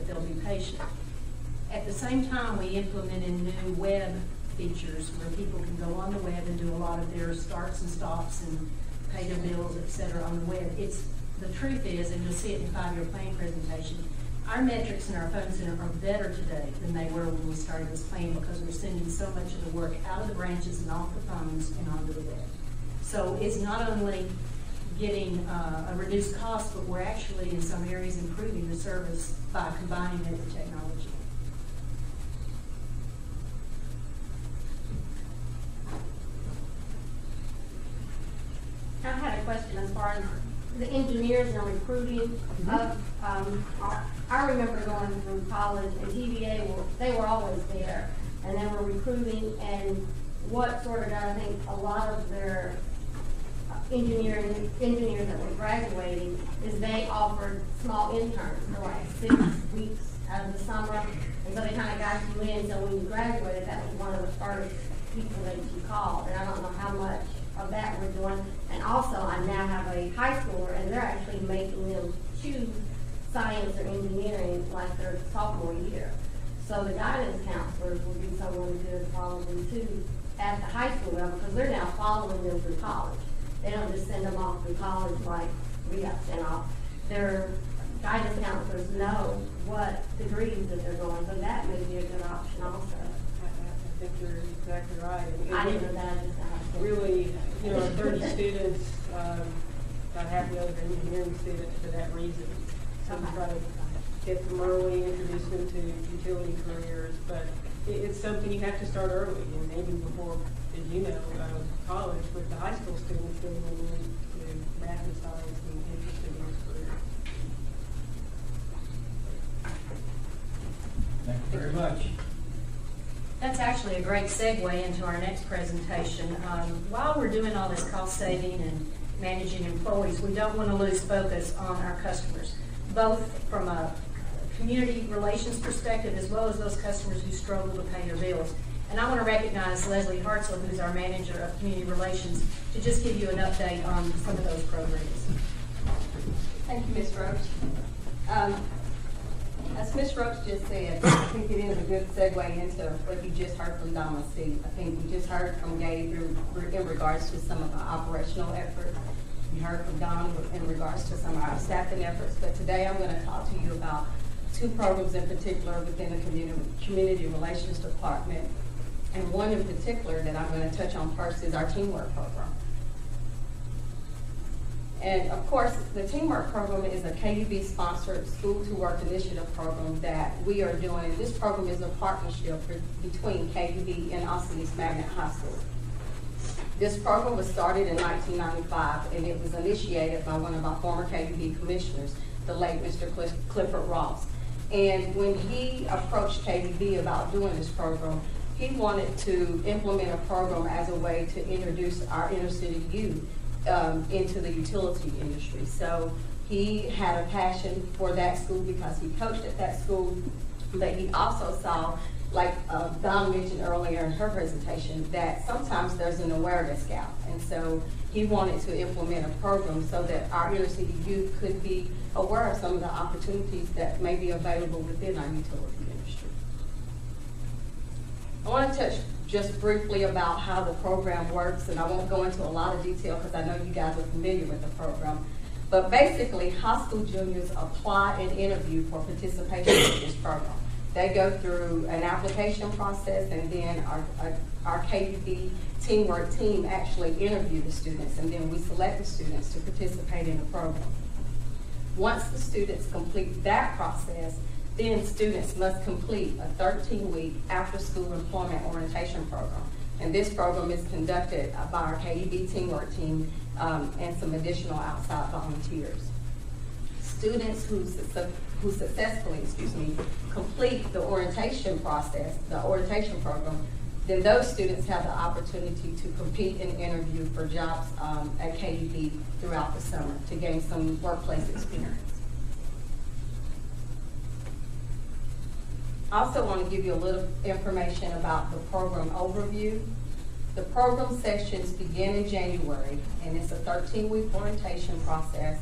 but they'll be patient. At the same time, we implemented new web features where people can go on the web and do a lot of their starts and stops and pay their bills, et cetera, on the web. The truth is, and you'll see it in the 5-year plan presentation, our metrics in our phone center are better today than they were when we started this plan, because we're sending so much of the work out of the branches and off the phones and onto the web. So it's not only getting a reduced cost, but we're actually in some areas improving the service by combining it with technology. I had a question as far as the engineers and recruiting of, I remember going through college and TVA, they were always there, and they were recruiting, and what sort of got, I think, a lot of their engineers that were graduating is they offered small interns for like 6 weeks out of the summer, and so they kind of got you in, so when you graduated, that was one of the first people that you called, and I don't know how much of that we're doing. And also, I now have a high schooler, and they're actually making them choose science or engineering like their sophomore year. So the guidance counselors will be someone good probably too at the high school level, because they're now following them through college. They don't just send them off through college like we got sent off. Their guidance counselors know what degrees that they're going, so that may be a good option also. I think you're exactly right. I didn't know that. I just asked. Really, 30 students, about half the other engineering students for that reason. So we try to get them early, introduce them to utility careers, but it's something you have to start early, and maybe before, as you know, college with the high school students getting into math and science and interested in those careers. Thank you very much. That's actually a great segue into our next presentation. While we're doing all this cost saving and managing employees, we don't want to lose focus on our customers, both from a community relations perspective as well as those customers who struggle to pay their bills. And I want to recognize Leslie Hartzell, who's our manager of community relations, to just give you an update on some of those programs. Thank you, Ms. Roach. As Ms. Roach just said, I think it is a good segue into what you just heard from Donna C. I think we just heard from Gabe in regards to some of the operational efforts. You heard from Don in regards to some of our staffing efforts. But today I'm going to talk to you about 2 programs in particular within the community relations department. And one in particular that I'm going to touch on first is our teamwork program. And of course, the Teamwork Program is a KUB-sponsored School to Work initiative program that we are doing. And this program is a partnership between KUB and Austin East Magnet High School. This program was started in 1995, and it was initiated by one of our former KUB commissioners, the late Mr. Clifford Ross. And when he approached KUB about doing this program, he wanted to implement a program as a way to introduce our inner city youth into the utility industry. So he had a passion for that school because he coached at that school, but he also saw, like Dawn mentioned earlier in her presentation, that sometimes there's an awareness gap. And so he wanted to implement a program so that our inner city youth could be aware of some of the opportunities that may be available within our utility industry. I want to touch just briefly about how the program works, and I won't go into a lot of detail because I know you guys are familiar with the program. But basically, high school juniors apply and interview for participation in this program. They go through an application process, and then our KUB teamwork team actually interview the students, and then we select the students to participate in the program. Once the students complete that process, then students must complete a 13-week after-school employment orientation program. And this program is conducted by our KUB teamwork team and some additional outside volunteers. Students who successfully complete the orientation process, the orientation program, then those students have the opportunity to compete and interview for jobs at KUB throughout the summer to gain some workplace experience. I also want to give you a little information about the program overview. The program sessions begin in January, and it's a 13-week orientation process.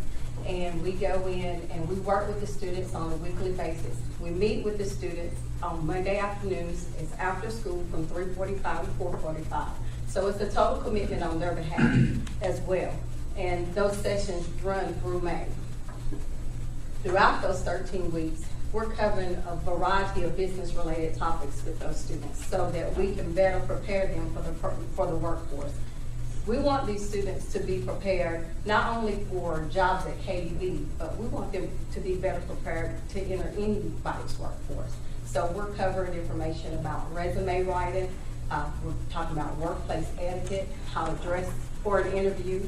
and we go in and we work with the students on a weekly basis. We meet with the students on Monday afternoons. It's after school from 3:45 to 4:45. So it's a total commitment on their behalf as well. And those sessions run through May. Throughout those 13 weeks, we're covering a variety of business-related topics with those students so that we can better prepare them for the workforce. We want these students to be prepared not only for jobs at KUB, but we want them to be better prepared to enter anybody's workforce. So we're covering information about resume writing, we're talking about workplace etiquette, how to dress for an interview.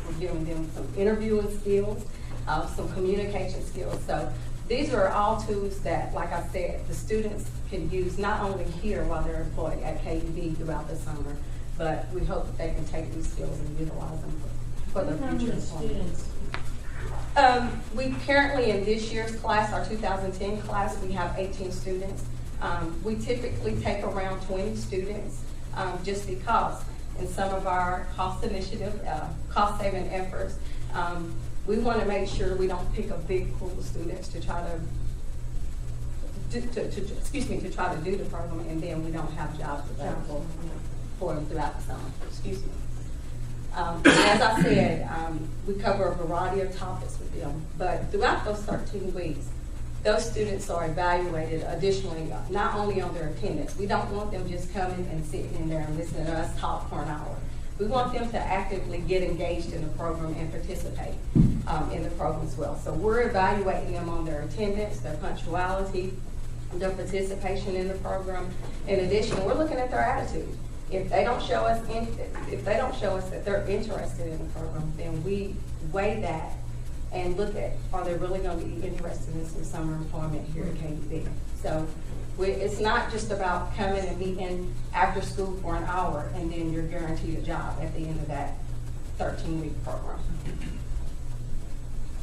We're giving them some interviewing skills, some communication skills. So these are all tools that, like I said, the students can use not only here while they're employed at KUB throughout the summer, but we hope that they can take these skills and utilize them for their future employment. We currently, in this year's class, our 2010 class, we have 18 students. We typically take around 20 students just because in some of our cost initiative, cost-saving efforts, we want to make sure we don't pick a big pool of students to try to try to do the program, and then we don't have jobs available for them throughout the summer. Excuse me. As I said, we cover a variety of topics with them, but throughout those 13 weeks, those students are evaluated additionally, not only on their attendance. We don't want them just coming and sitting in there and listening to us talk for an hour. We want them to actively get engaged in the program and participate in the program as well. So we're evaluating them on their attendance, their punctuality, their participation in the program. In addition, we're looking at their attitude. If they don't show us that they're interested in the program, then we weigh that and look at, are they really going to be interested in some summer employment here at KUB? So it's not just about coming and meeting after school for an hour and then you're guaranteed a job at the end of that 13-week program.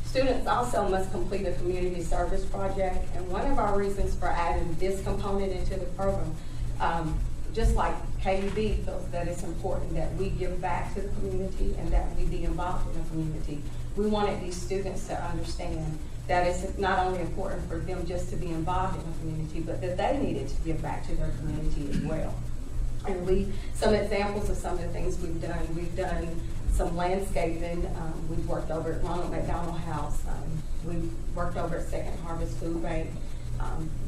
Students also must complete a community service project, and one of our reasons for adding this component into the program, just like KUB feels that it's important that we give back to the community and that we be involved in the community. We wanted these students to understand that it's not only important for them just to be involved in the community, but that they needed to give back to their community as well. And some examples of some of the things we've done some landscaping. We've worked over at Ronald McDonald House. We've worked over at Second Harvest Food Bank.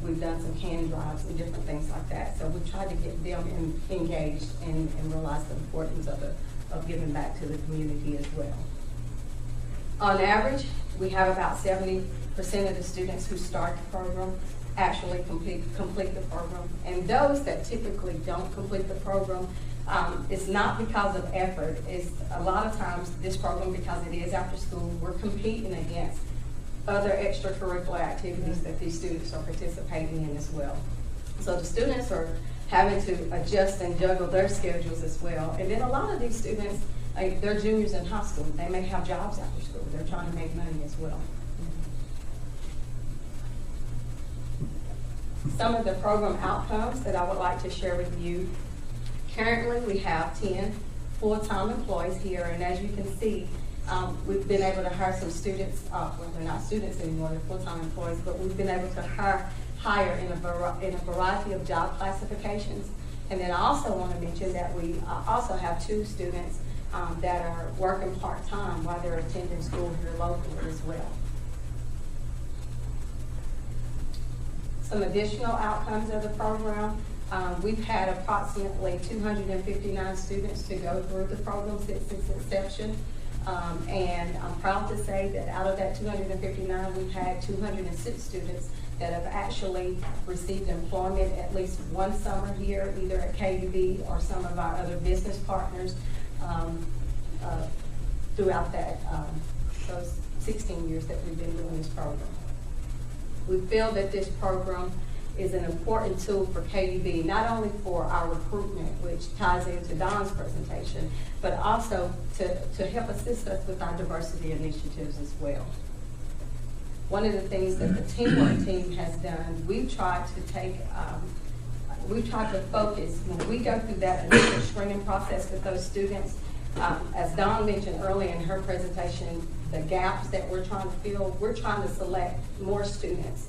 We've done some candy drives and different things like that. So we've tried to get them engaged and realize the importance of giving back to the community as well. On average, we have about 70% of the students who start the program actually complete the program. And those that typically don't complete the program, it's not because of effort. It's a lot of times this program, because it is after school, we're competing against other extracurricular activities that these students are participating in as well. So the students are having to adjust and juggle their schedules as well. And then a lot of these students, like, they're juniors in high school. They may have jobs after school. They're trying to make money as well. Some of the program outcomes that I would like to share with you. Currently, we have 10 full-time employees here, and as you can see, we've been able to hire some students, well, they're not students anymore, they're full-time employees, but we've been able to hire in a variety of job classifications. And then I also want to mention that we also have 2 students that are working part-time while they're attending school here locally as well. Some additional outcomes of the program. We've had approximately 259 students to go through the program since its inception. And I'm proud to say that out of that 259, we've had 206 students that have actually received employment at least one summer here, either at KUB or some of our other business partners throughout those 16 years that we've been doing this program. We feel that this program is an important tool for KUB, not only for our recruitment, which ties into Don's presentation, but also to help assist us with our diversity initiatives as well. One of the things that the teamwork team has done, we've tried to focus, when we go through that initial screening process with those students, as Dawn mentioned earlier in her presentation, the gaps that we're trying to fill. We're trying to select more students